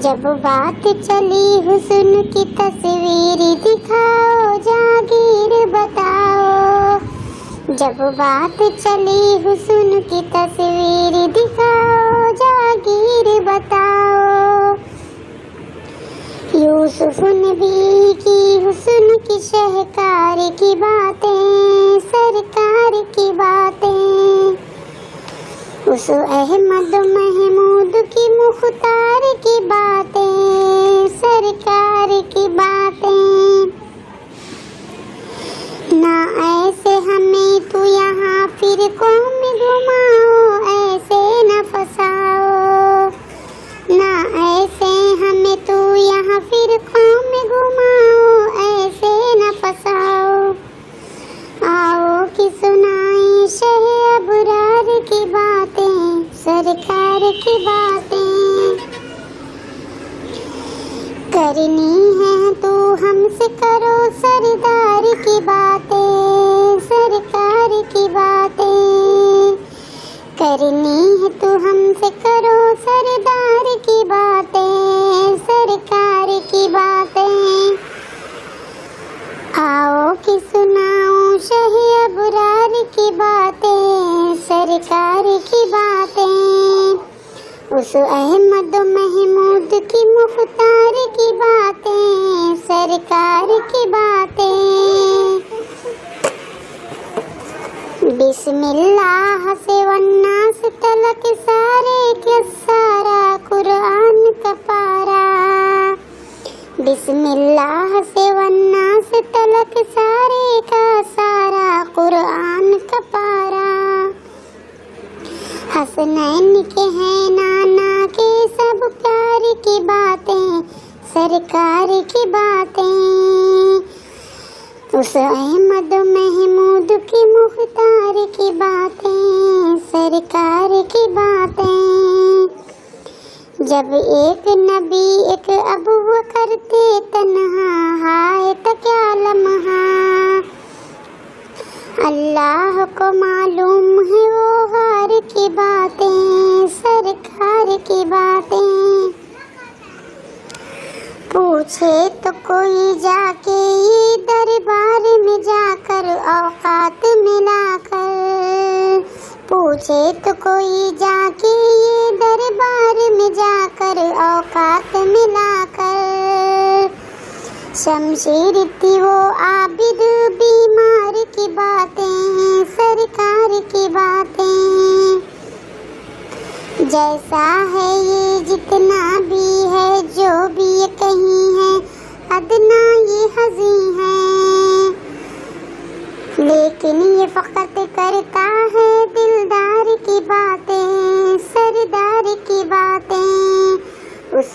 جب بات چلی حسن کی تصویر دکھاؤ جاگیر بتاؤ، جب بات چلی حسن کی تصویر دکھاؤ جاگیر بتاؤ، یوسف نبی کی حسن کی شہکار کی باتیں، سرکار کی باتیں، اس احمد محمود کی مختار کی باتیں، سرکار کی باتیں، نہ ایسے ہمیں تو یہاں فرقوں میں گھماؤ، ایسے نہ پھنساؤ، نہ ایسے ہمیں تو یہاں فرقوں میں گھماؤ، ایسے نہ پھنساؤ، آؤ کہ سنائیں شہ ابرار کی باتیں، سرکار کی باتیں، کرنی ہے تو ہم سے کرو سردار کی باتیں، سرکار کی باتیں، کرنی ہے تو ہم سے کرو سردار کی باتیں، سرکار کی باتیں، آؤ کہ سناؤ شہ ابرار کی باتیں، سرکار کی باتیں، اس احمد محمود کی مختار کی باتیں، سرکار کی باتیں، بسم اللہ سے والناس تلک سارے کے سارا قرآن کا پارا، بسم اللہ سے والناس تلک سارے کا سارا قرآن کا پارا، حسنین کے ہیں نانا کے سب پیار کی باتیں، سرکار کی باتیں، اس احمد محمود کی مختار کی باتیں، سرکار کی باتیں، جب ایک نبی ایک ابو کرتے تنہا، ہائے تو کیا لمحہ، اللہ کو معلوم ہے وہ غار کی باتیں، سرکار کی باتیں، پوچھے تو کوئی جا کے یہ دربار میں جا کر اوقات ملا کر، پوچھے تو کوئی جا کے یہ دربار میں جا کر اوقات ملا کر، شمشیر تھی وہ عابد بیمار کی باتیں، سرکار کی باتیں، جیسا ہے یہ جتنا بھی ہے جو بھی یہ کہیں ہے ادنا یہ حزیں ہے، لیکن یہ فقط کرتا ہے دلدار کی باتیں، سردار کی باتیں، اس